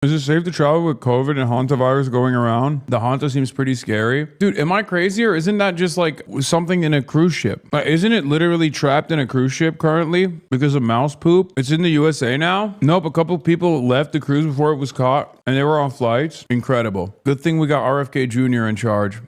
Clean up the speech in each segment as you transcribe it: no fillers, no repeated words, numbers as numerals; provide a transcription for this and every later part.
Is it safe to travel with COVID and hantavirus going around? The hanta seems pretty scary. Dude, am I crazy or isn't that just like something in a cruise ship? Like, isn't it literally trapped in a cruise ship currently because of mouse poop? It's in the USA now? Nope, a couple people left the cruise before it was caught and they were on flights. Incredible. Good thing we got RFK Jr. in charge.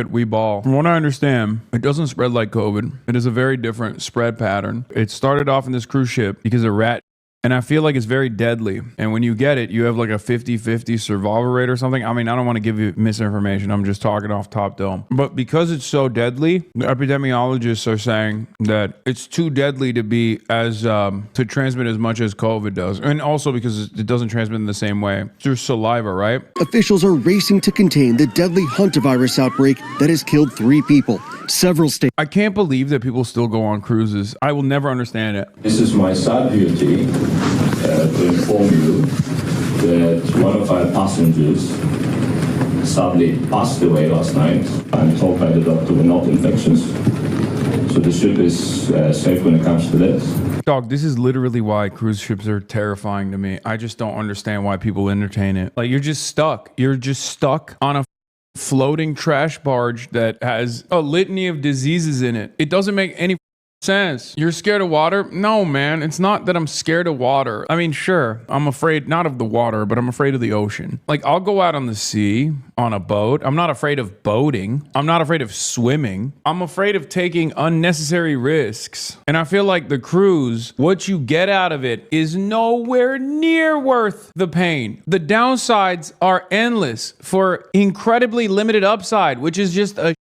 We ball. From what I understand, it doesn't spread like COVID. It is a very different spread pattern. It started off in this cruise ship because of rat. And I feel like it's very deadly. And when you get it, you have like a 50-50 survival rate or something. I mean, I don't want to give you misinformation. I'm just talking off top dome. But because it's so deadly, the epidemiologists are saying that it's too deadly to be as, to transmit as much as COVID does. And also because it doesn't transmit in the same way. Through saliva, right? Officials are racing to contain the deadly hantavirus outbreak that has killed 3 people. Several states. I can't believe that people still go on cruises. I will never understand it. This is my sad duty to inform you that one of our passengers sadly passed away last night. I'm told by the doctor we're not infectious. So the ship is safe when it comes to this. Dog, this is literally why cruise ships are terrifying to me. I just don't understand why people entertain it. Like, you're just stuck. You're just stuck on a floating trash barge that has a litany of diseases in it. It doesn't make any sense. You're scared of water? No, man. It's not that I'm scared of water. I mean, sure, I'm afraid not of the water, but I'm afraid of the ocean. Like, I'll go out on the sea on a boat. I'm not afraid of boating. I'm not afraid of swimming. I'm afraid of taking unnecessary risks. And I feel like the cruise, what you get out of it is nowhere near worth the pain. The downsides are endless for incredibly limited upside, which is just a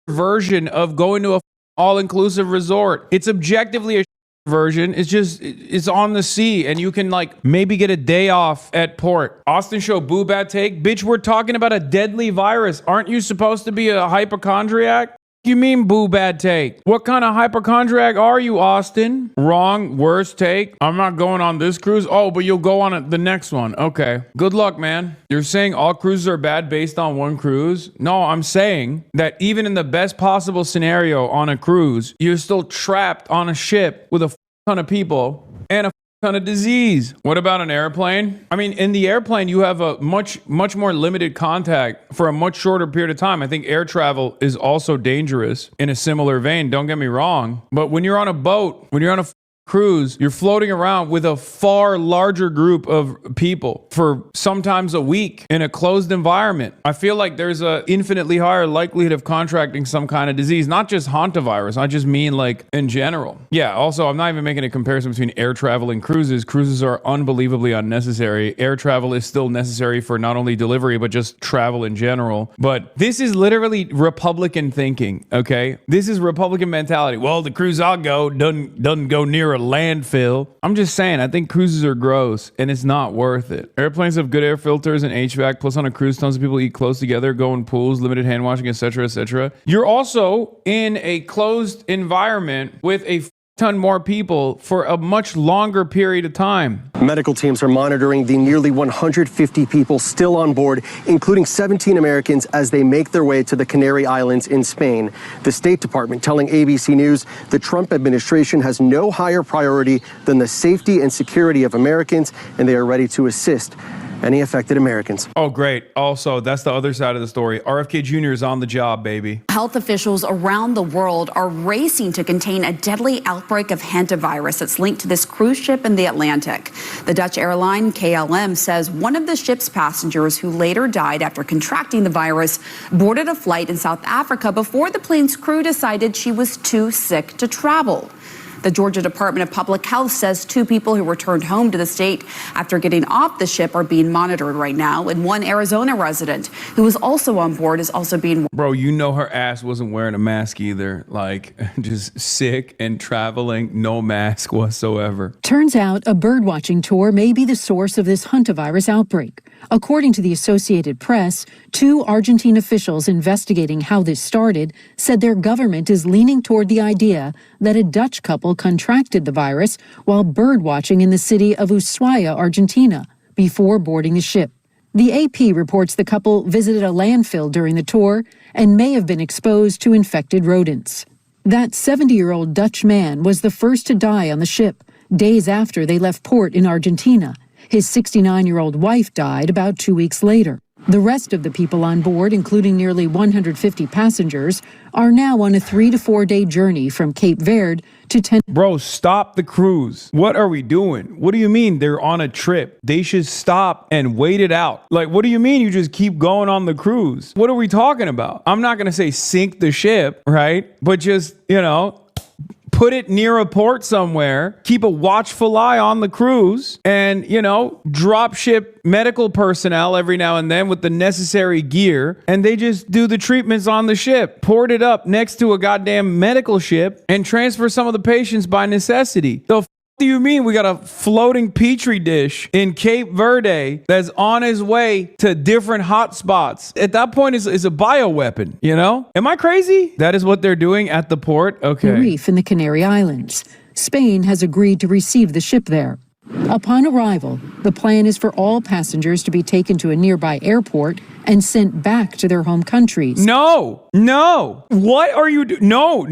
version of going to a all-inclusive resort. It's objectively a version. It's on the sea and you can like maybe get a day off at port. Austin show boo bad take. Bitch, we're talking about a deadly virus. Aren't you supposed to be a hypochondriac? You mean boo bad take? What kind of hypochondriac are you, Austin? Wrong, worst take. I'm not going on this cruise. Oh, but you'll go on the next one. Okay. Good luck, man. You're saying all cruises are bad based on one cruise? No, I'm saying that even in the best possible scenario on a cruise, you're still trapped on a ship with a ton of people and a ton of disease. What about an airplane? I mean, in the airplane, you have a much more limited contact for a much shorter period of time. I think air travel is also dangerous in a similar vein. Don't get me wrong. But when you're on a boat, when you're on a cruise, you're floating around with a far larger group of people for sometimes a week in a closed environment. I feel like there's a infinitely higher likelihood of contracting some kind of disease, not just hantavirus. I just mean like in general. Yeah, also, I'm not even making a comparison between air travel and cruises. Cruises are unbelievably unnecessary. Air travel is still necessary for not only delivery, but just travel in general. But this is literally Republican thinking, okay? This is Republican mentality. Well, the cruise I'll go doesn't go near a landfill. I'm just saying, I think cruises are gross and it's not worth it. Airplanes have good air filters and HVAC, plus on a cruise, tons of people eat close together, go in pools, limited hand washing, etc., etc. You're also in a closed environment with a ton more people for a much longer period of time. Medical teams are monitoring the nearly 150 people still on board, including 17 Americans, as they make their way to the Canary Islands in Spain. The State Department telling ABC News the Trump administration has no higher priority than the safety and security of Americans, and they are ready to assist any affected Americans. Oh, great. Also, that's the other side of the story. RFK Jr. is on the job, baby. Health officials around the world are racing to contain a deadly outbreak of hantavirus that's linked to this cruise ship in the Atlantic. The Dutch airline KLM says one of the ship's passengers, who later died after contracting the virus, boarded a flight in South Africa before the plane's crew decided she was too sick to travel. The Georgia Department of Public Health says 2 people who returned home to the state after getting off the ship are being monitored right now, and 1 Arizona resident who was also on board is also being... Bro, you know her ass wasn't wearing a mask either. Like, just sick and traveling, no mask whatsoever. Turns out a birdwatching tour may be the source of this hantavirus outbreak. According to the Associated Press, 2 Argentine officials investigating how this started said their government is leaning toward the idea that a Dutch couple contracted the virus while birdwatching in the city of Ushuaia, Argentina, before boarding the ship. The AP reports the couple visited a landfill during the tour and may have been exposed to infected rodents. That 70-year-old Dutch man was the first to die on the ship, days after they left port in Argentina. His 69-year-old wife died about 2 weeks later. The rest of the people on board, including nearly 150 passengers, are now on a 3 to 4 day journey from Cape Verde to Bro, stop the cruise. What are we doing? What do you mean they're on a trip? They should stop and wait it out. Like, what do you mean you just keep going on the cruise? What are we talking about? I'm not going to say sink the ship, right? But just, put it near a port somewhere, keep a watchful eye on the cruise, and, drop ship medical personnel every now and then with the necessary gear, and they just do the treatments on the ship, port it up next to a goddamn medical ship, and transfer some of the patients by necessity. The do you mean we got a floating petri dish in Cape Verde that's on his way to different hotspots? At that point, is a bioweapon, Am I crazy? That is what they're doing at the port? Okay. reef in the Canary Islands. Spain has agreed to receive the ship there. Upon arrival, the plan is for all passengers to be taken to a nearby airport and sent back to their home countries. No. What are you doing? No.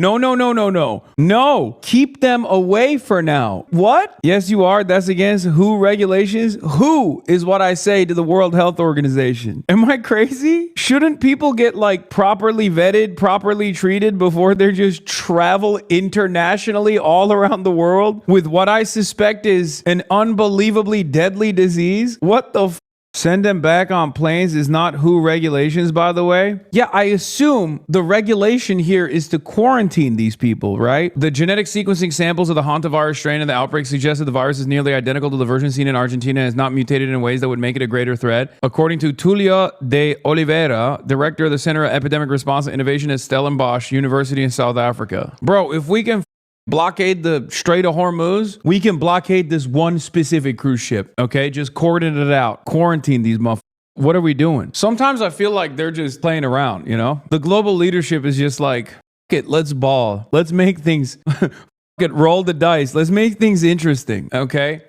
No. Keep them away for now. What? Yes, you are. That's against WHO regulations. WHO is what I say to the World Health Organization. Am I crazy? Shouldn't people get properly vetted, properly treated before they just travel internationally all around the world with what I suspect is an unbelievably deadly disease? What the Send them back on planes is not WHO regulations, by the way. Yeah, I assume the regulation here is to quarantine these people, right? The genetic sequencing samples of the hantavirus strain and the outbreak suggested the virus is nearly identical to the version seen in Argentina and is not mutated in ways that would make it a greater threat. According to Tulio de Oliveira, director of the Center of Epidemic Response and Innovation at Stellenbosch University in South Africa. Bro, if we can blockade the Strait of Hormuz, we can blockade this one specific cruise ship, okay? Just cordon it out. Quarantine these motherfuckers. What are we doing? Sometimes I feel like they're just playing around, The global leadership is just like, F it, let's ball. Let's make things, roll the dice. Let's make things interesting, okay?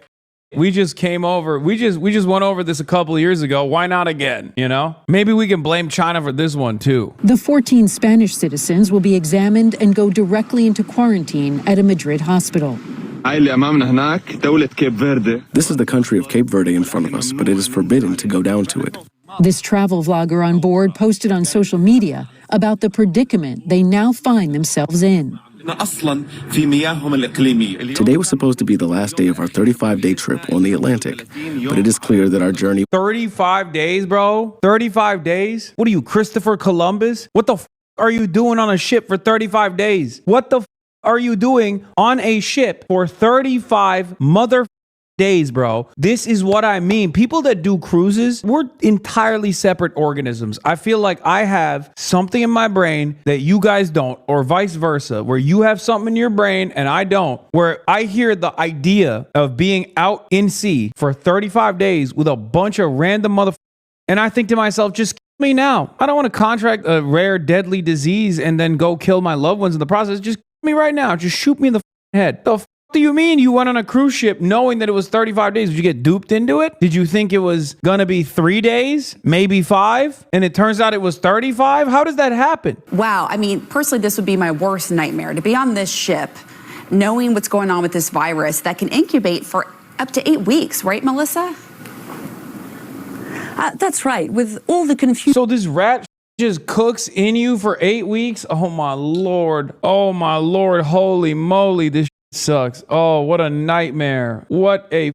We just came over. We just went over this a couple of years ago. Why not again? Maybe we can blame China for this one too. The 14 Spanish citizens will be examined and go directly into quarantine at a Madrid hospital. This is the country of Cape Verde in front of us, but it is forbidden to go down to it. This travel vlogger on board posted on social media about the predicament they now find themselves in. Today was supposed to be the last day of our 35-day trip on the Atlantic, but it is clear that our journey... 35 days, bro? 35 days? What are you, Christopher Columbus? What the are you doing on a ship for 35 days? What the are you doing on a ship for 35 days, bro? This is what I mean. People that do cruises, we're entirely separate organisms. I feel like I have something in my brain that you guys don't, or vice versa, where you have something in your brain and I don't, where I hear the idea of being out in sea for 35 days with a bunch of random motherfuckers, and I think to myself, just kill me now. I don't want to contract a rare deadly disease and then go kill my loved ones in the process. Just kill me right now. Just shoot me in the head. The do you mean you went on a cruise ship knowing that it was 35 days? Did you get duped into it? Did you think it was going to be 3 days, maybe 5, and it turns out it was 35? How does that happen? Wow. I mean, personally, this would be my worst nightmare, to be on this ship, knowing what's going on with this virus that can incubate for up to 8 weeks, right, Melissa? That's right. With all the confusion. So this rat just cooks in you for 8 weeks? Oh, my Lord. Oh, my Lord. Holy moly. This sucks. Oh, what a nightmare. What a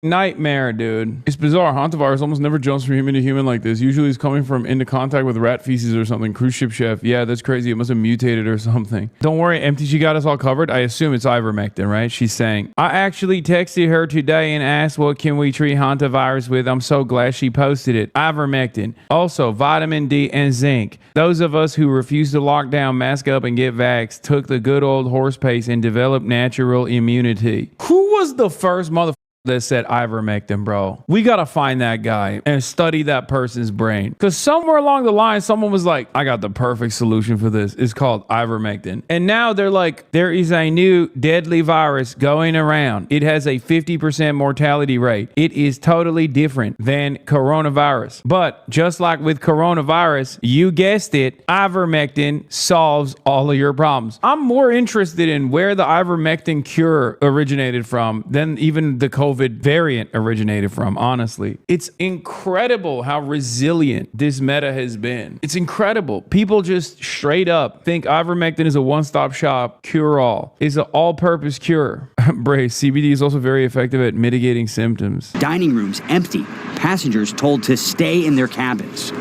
nightmare, dude. It's bizarre. Hantavirus almost never jumps from human to human like this. Usually it's coming from into contact with rat feces or something. Cruise ship chef. Yeah, that's crazy. It must have mutated or something. Don't worry, MTG got us all covered. I assume it's ivermectin, right? She's saying, I actually texted her today and asked what can we treat hantavirus with. I'm so glad she posted it. Ivermectin. Also, vitamin D and zinc. Those of us who refuse to lock down, mask up, and get vaxxed took the good old horse pace and developed natural immunity. Who was the first motherfucker that said ivermectin, bro? We gotta find that guy and study that person's brain, because somewhere along the line someone was like, I got the perfect solution for this. It's called ivermectin. And now they're like, there is a new deadly virus going around. It has a 50% mortality rate. It is totally different than coronavirus, but just like with coronavirus, you guessed it, ivermectin solves all of your problems. I'm more interested in where the ivermectin cure originated from than even the COVID COVID variant originated from, honestly. It's incredible how resilient this meta has been. It's incredible. People just straight up think ivermectin is a one-stop shop cure-all. It's an all-purpose cure. Brace, CBD is also very effective at mitigating symptoms. Dining rooms empty. Passengers told to stay in their cabins.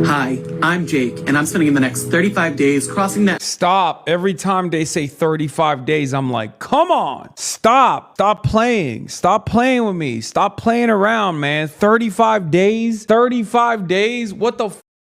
Hi, I'm Jake, and I'm spending the next 35 days crossing that. Stop. Every time they say 35 days, I'm like, come on. Stop. Stop playing. Stop playing with me. Stop playing around, man. 35 days? 35 days? What the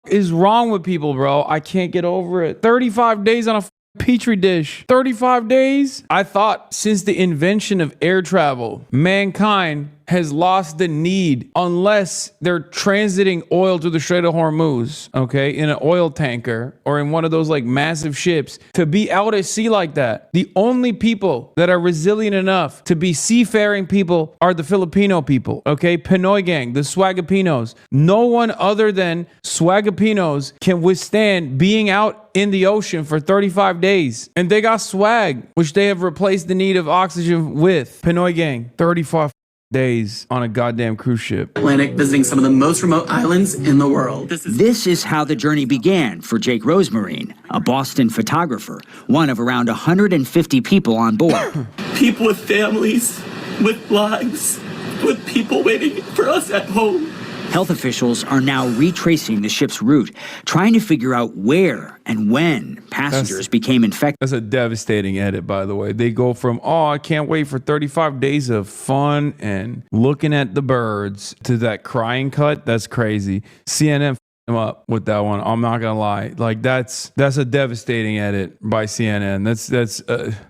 is wrong with people, bro? I can't get over it. 35 days on a petri dish. 35 days? I thought since the invention of air travel, mankind has lost the need, unless they're transiting oil through the Strait of Hormuz, okay, in an oil tanker or in one of those like massive ships, to be out at sea like that. The only people that are resilient enough to be seafaring people are the Filipino people, okay? Pinoy gang, the Swagapinos. No one other than Swagapinos can withstand being out in the ocean for 35 days. And they got swag, which they have replaced the need of oxygen with. Pinoy gang, 35 days on a goddamn cruise ship. Atlantic, visiting some of the most remote islands in the world. This is how the journey began for Jake Rosemarine, a Boston photographer, one of around 150 people on board. People with families, with lives, with people waiting for us at home. Health officials are now retracing the ship's route, trying to figure out where and when passengers became infected. That's a devastating edit, by the way. They go from, oh, I can't wait for 35 days of fun and looking at the birds, to that crying cut. That's crazy. CNN him up with that one. I'm not gonna lie. Like that's a devastating edit by CNN. That's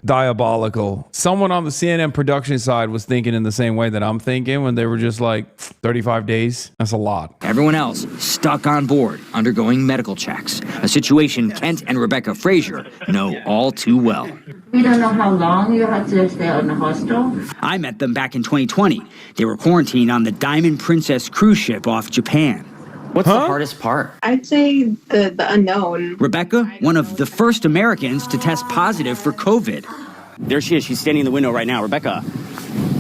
diabolical. Someone on the CNN production side was thinking in the same way that I'm thinking when they were just like 35 days. That's a lot. Everyone else stuck on board, undergoing medical checks. A situation Kent and Rebecca Frazier know all too well. We don't know how long you had to stay in the hostel. I met them back in 2020. They were quarantined on the Diamond Princess cruise ship off Japan. What's the hardest part? I'd say the unknown. Rebecca, one of the first Americans to test positive for COVID. There she is. She's standing in the window right now. Rebecca,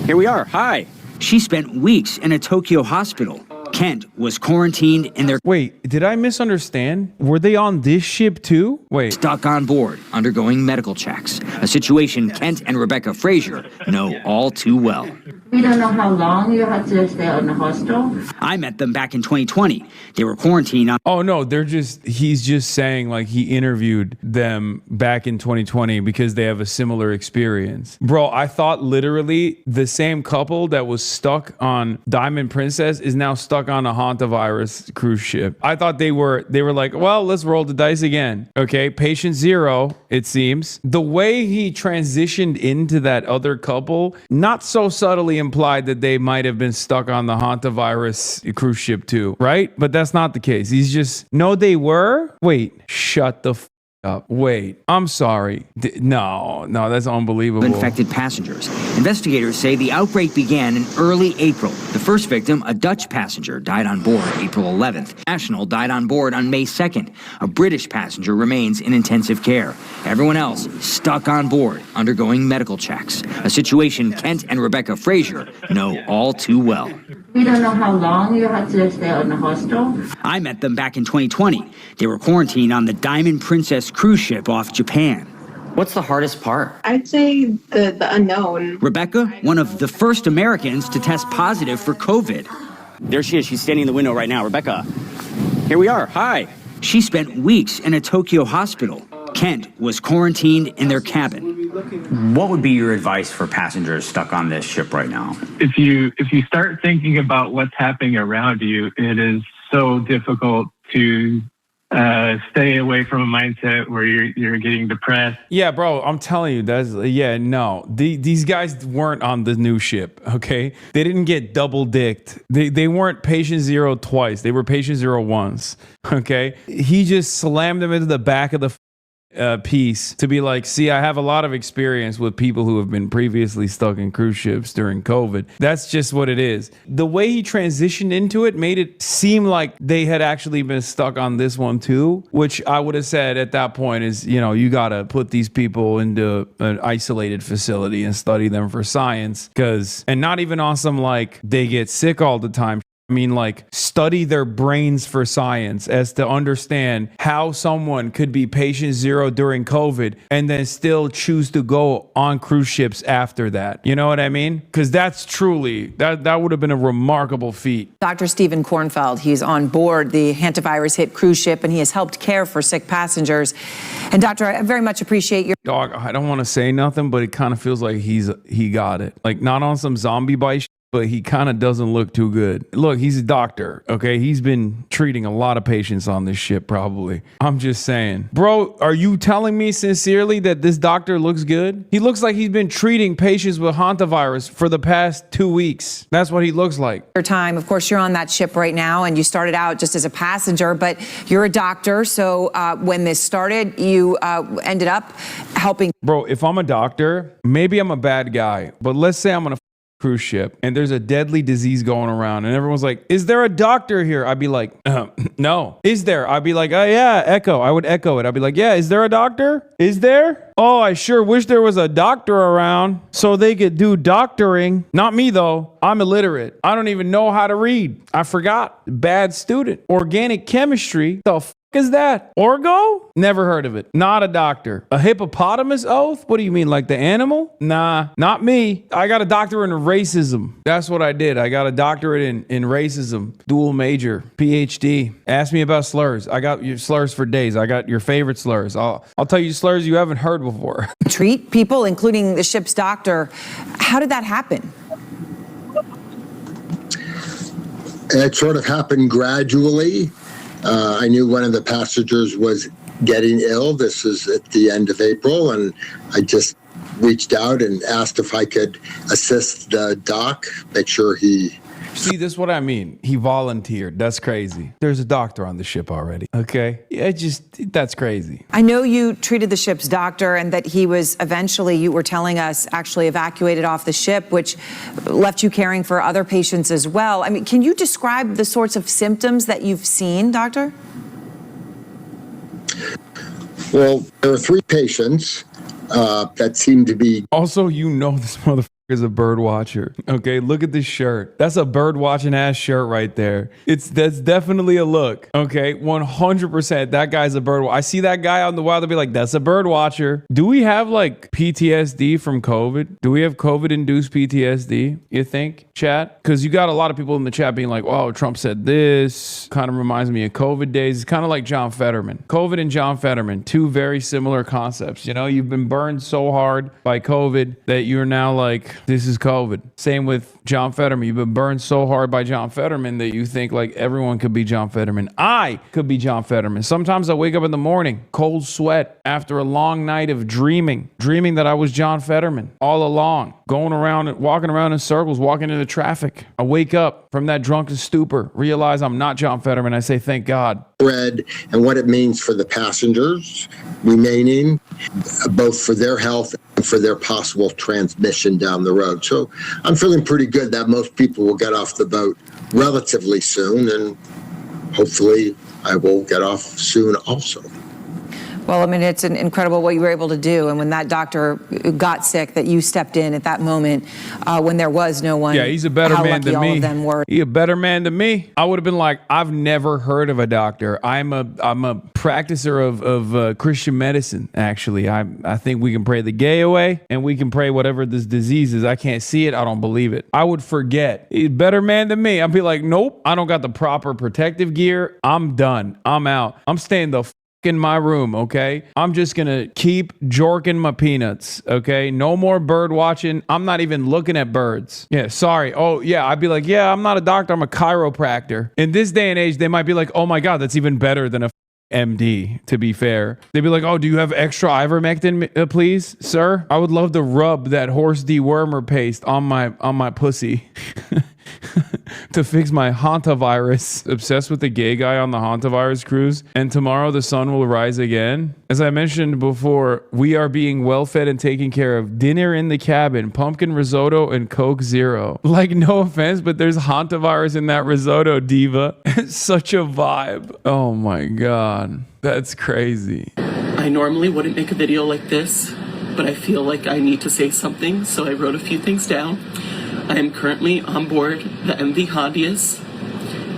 here we are. Hi. She spent weeks in a Tokyo hospital. Kent was quarantined in their... Wait, did I misunderstand? Were they on this ship too? Wait. Stuck on board, undergoing medical checks. A situation Kent and Rebecca Frazier know all too well. We don't know how long you had to stay in the hostel. I met them back in 2020. They were quarantined on... Oh no, he's just saying like he interviewed them back in 2020 because they have a similar experience. Bro, I thought literally the same couple that was stuck on Diamond Princess is now stuck on a hantavirus cruise ship. I thought they were like, well, let's roll the dice again. Okay, patient zero, it seems. The way he transitioned into that other couple, not so subtly implied that they might have been stuck on the hantavirus cruise ship too, right? But that's not the case. He's just, no, they were? Wait, shut the up. Wait, I'm sorry. No, that's unbelievable. Infected passengers. Investigators say the outbreak began in early April. The first victim, a Dutch passenger, died on board April 11th. National died on board on May 2nd. A British passenger remains in intensive care. Everyone else stuck on board, undergoing medical checks. A situation Kent and Rebecca Frazier know all too well. We don't know how long you had to stay in the hostel. I met them back in 2020. They were quarantined on the Diamond Princess cruise ship off Japan. What's the hardest part? I'd say the unknown. Rebecca, one of the first Americans to test positive for COVID. There she is. She's standing in the window right now. Rebecca, here we are. Hi. She spent weeks in a Tokyo hospital. Kent was quarantined in their cabin. What would be your advice for passengers stuck on this ship right now? If you start thinking about what's happening around you, it is so difficult to stay away from a mindset where you're getting depressed. Yeah, bro, I'm telling you, these guys weren't on the new ship, okay? They didn't get double dicked. They weren't patient zero twice. They were patient zero once, okay? He just slammed them into the back of the piece to be like, see, I have a lot of experience with people who have been previously stuck in cruise ships during COVID. That's just what it is. The way he transitioned into it made it seem like they had actually been stuck on this one too, which I would have said at that point is, you got to put these people into an isolated facility and study them for science, and not even on some like they get sick all the time. I mean, like, study their brains for science as to understand how someone could be patient zero during COVID and then still choose to go on cruise ships after that. You know what I mean? Because that's truly, that would have been a remarkable feat. Dr. Stephen Kornfeld, he's on board the hantavirus hit cruise ship and he has helped care for sick passengers. And Doctor, I very much appreciate your... Dog, I don't want to say nothing, but it kind of feels like he got it. Like, not on some zombie bite but he kind of doesn't look too good. Look, he's a doctor, okay? He's been treating a lot of patients on this ship, probably. I'm just saying. Bro, are you telling me sincerely that this doctor looks good? He looks like he's been treating patients with hantavirus for the past 2 weeks. That's what he looks like. Your time, of course, you're on that ship right now, and you started out just as a passenger, but you're a doctor, so when this started, you ended up helping. Bro, if I'm a doctor, maybe I'm a bad guy, but let's say I'm on a cruise ship and there's a deadly disease going around and everyone's like, is there a doctor here? I'd be like, no. Is there? I'd be like, oh yeah, echo. I would echo it. I'd be like, yeah, is there a doctor? Is there? Oh, I sure wish there was a doctor around so they could do doctoring. Not me though. I'm illiterate. I don't even know how to read. I forgot. Bad student. Organic chemistry. The f is that? Orgo? Never heard of it. Not a doctor. A hippopotamus oath? What do you mean, like the animal? Nah, not me. I got a doctorate in racism. That's what I did. I got a doctorate in racism. Dual major. PhD. Ask me about slurs. I got your slurs for days. I got your favorite slurs. I'll tell you slurs you haven't heard before. Treat people, including the ship's doctor. How did that happen? It sort of happened gradually. I knew one of the passengers was getting ill. This was at the end of April, and I just reached out and asked if I could assist the doc, make sure he... See, this is what I mean. He volunteered. That's crazy. There's a doctor on the ship already. Okay? Yeah, that's crazy. I know you treated the ship's doctor and that he was eventually, you were telling us, actually evacuated off the ship, which left you caring for other patients as well. I mean, can you describe the sorts of symptoms that you've seen, doctor? Well, there were 3 patients that seemed to be... Also, this motherfucker is a bird watcher. Okay, look at this shirt. That's a bird watching ass shirt right there. That's definitely a look. Okay, 100%. That guy's a bird. I see that guy out in the wild. I'll be like, that's a bird watcher. Do we have like PTSD from COVID? Do we have COVID-induced PTSD? You think, chat? Because you got a lot of people in the chat being like, "Oh, Trump said this." Kind of reminds me of COVID days. It's kind of like John Fetterman. COVID and John Fetterman, 2 very similar concepts. You know, you've been burned so hard by COVID that you're now like, this is COVID. Same with John Fetterman. You've been burned so hard by John Fetterman that you think like everyone could be John Fetterman. I could be John Fetterman. Sometimes I wake up in the morning, cold sweat after a long night of dreaming that I was John Fetterman all along, going around and walking around in circles, walking into traffic. I wake up from that drunken stupor, realize I'm not John Fetterman. I say, thank God. And what it means for the passengers remaining, both for their health and for their possible transmission down the road. So I'm feeling pretty good that most people will get off the boat relatively soon, and hopefully I will get off soon also. Well, I mean, it's incredible what you were able to do. And when that doctor got sick, that you stepped in at that moment when there was no one. Yeah, he's a better man than me. All of them were. He's a better man than me. I would have been like, I've never heard of a doctor. I'm a practicer of Christian medicine, actually. I think we can pray the gay away and we can pray whatever this disease is. I can't see it. I don't believe it. I would forget. He's a better man than me. I'd be like, nope, I don't got the proper protective gear. I'm done. I'm out. I'm staying the in my room, okay? I'm just gonna keep jorking my peanuts, okay? No more bird watching. I'm not even looking at birds. Yeah, sorry. Oh, yeah, I'd be like, yeah, I'm not a doctor, I'm a chiropractor. In this day and age, they might be like, oh my God, that's even better than a MD, to be fair. They'd be like, oh, do you have extra ivermectin, please, sir? I would love to rub that horse dewormer paste on my pussy. to fix my hantavirus. Obsessed with the gay guy on the hantavirus cruise. And tomorrow the sun will rise again. As I mentioned before, we are being well fed and taken care of. Dinner in the cabin, pumpkin risotto and Coke Zero. Like, no offense, but there's hantavirus in that risotto, diva. It's such a vibe. Oh my God. That's crazy. I normally wouldn't make a video like this, but I feel like I need to say something, so I wrote a few things down. I am currently on board the MV Hondius.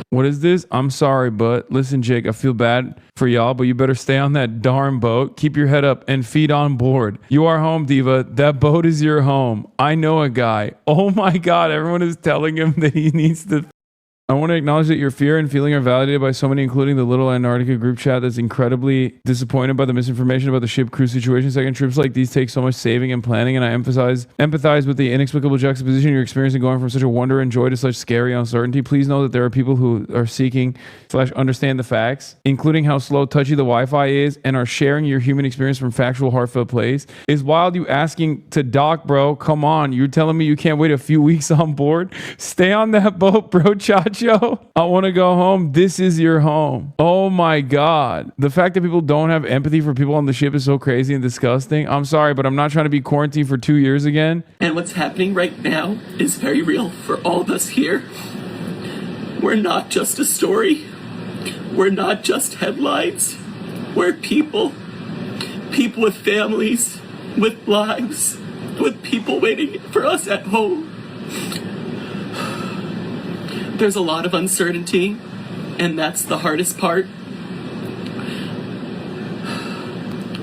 What is this? I'm sorry, but listen, Jake, I feel bad for y'all, but you better stay on that darn boat. Keep your head up and feet on board. You are home, diva. That boat is your home. I know a guy. Oh my God, everyone is telling him that he needs to. I want to acknowledge that your fear and feeling are validated by so many, including the Little Antarctica group chat that's incredibly disappointed by the misinformation about the ship crew situation. Second, trips like these take so much saving and planning, and I empathize with the inexplicable juxtaposition you're experiencing going from such a wonder and joy to such scary uncertainty. Please know that there are people who are seeking / understand the facts, including how slow, touchy the Wi-Fi is, and are sharing your human experience from factual, heartfelt place. Is wild you asking to dock, bro. Come on. You're telling me you can't wait a few weeks on board? Stay on that boat, bro, Chacho. I want to go home. This is your home. Oh my God. The fact that people don't have empathy for people on the ship is so crazy and disgusting. I'm sorry, but I'm not trying to be quarantined for 2 years again. And what's happening right now is very real for all of us here. We're not just a story. We're not just headlines. We're people. People with families, with lives, with people waiting for us at home. There's a lot of uncertainty, and that's the hardest part.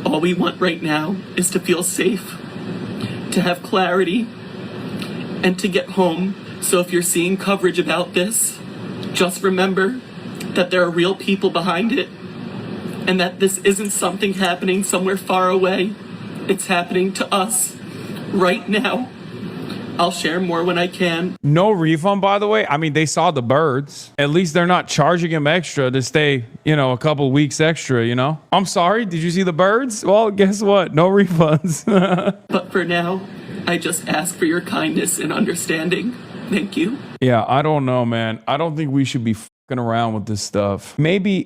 All we want right now is to feel safe, to have clarity, and to get home. So if you're seeing coverage about this, just remember that there are real people behind it, and that this isn't something happening somewhere far away. It's happening to us right now. I'll share more when I can. No refund, by the way. I mean, they saw the birds. At least they're not charging him extra to stay, a couple weeks extra, I'm sorry, did you see the birds? Well, guess what? No refunds. But for now, I just ask for your kindness and understanding. Thank you. Yeah, I don't know, man. I don't think we should be fucking around with this stuff.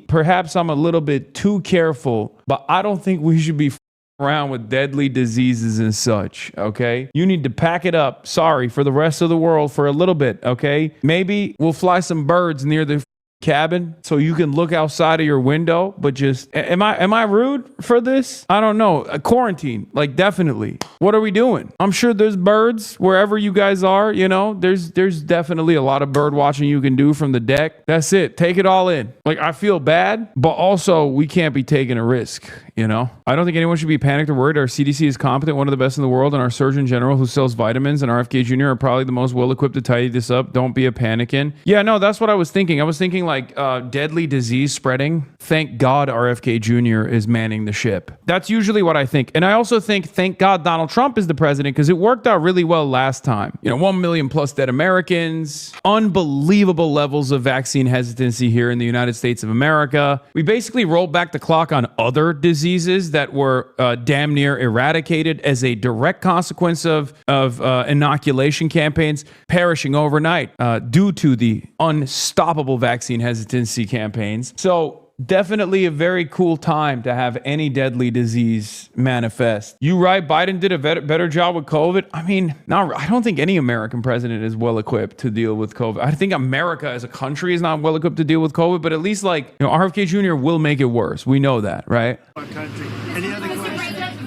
Perhaps I'm a little bit too careful, but I don't think we should be around with deadly diseases and such, okay? You need to pack it up, sorry, for the rest of the world for a little bit, okay? Maybe we'll fly some birds near the cabin so you can look outside of your window, but just am I rude for this? I don't know. A quarantine, like, definitely. What are we doing? I'm sure there's birds wherever you guys are, there's definitely a lot of bird watching you can do from the deck. That's it. Take it all in. Like, I feel bad, but also we can't be taking a risk, I don't think anyone should be panicked or worried. Our CDC is competent, one of the best in the world, and our Surgeon General who sells vitamins and RFK Jr. are probably the most well-equipped to tidy this up. Don't be a panicking. Yeah, no, that's what I was thinking. I was thinking like deadly disease spreading. Thank God RFK Jr. is manning the ship. That's usually what I think. And I also think, thank God Donald Trump is the president, because it worked out really well last time. 1 million plus dead Americans, unbelievable levels of vaccine hesitancy here in the United States of America. We basically rolled back the clock on other diseases that were damn near eradicated as a direct consequence of inoculation campaigns perishing overnight due to the unstoppable vaccine hesitancy campaigns. So definitely a very cool time to have any deadly disease manifest. You right, Biden did a better job with COVID. I mean, I don't think any American president is well equipped to deal with COVID. I think America as a country is not well equipped to deal with COVID, but at least RFK Jr. will make it worse. We know that, right? Our country. Any other questions?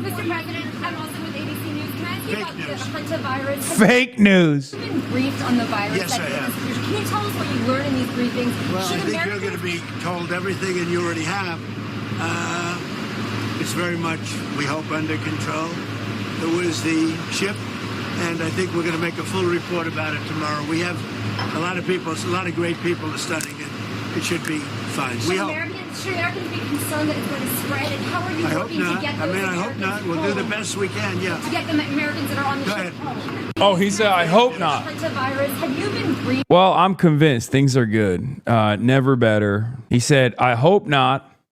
Mr. President, I'm also with ABC News. Can I ask you about the hantavirus? Fake news. Have you been briefed on the virus? Yes, I have. Can you tell us what you learned in these briefings? Well, I think you're going to be told everything, and you already have. It's very much, we hope, under control. There was the ship, and I think we're going to make a full report about it tomorrow. We have a lot of people, a lot of great people are studying it. It should be fine. Should Americans be concerned that it's going to spread? And how are you working to get those I hope not. We'll do the best we can, yeah. To get the Americans that are on the ship home. Oh, he said, I hope not. Have you been briefed? Well, I'm convinced things are good. Never better. He said, I hope not.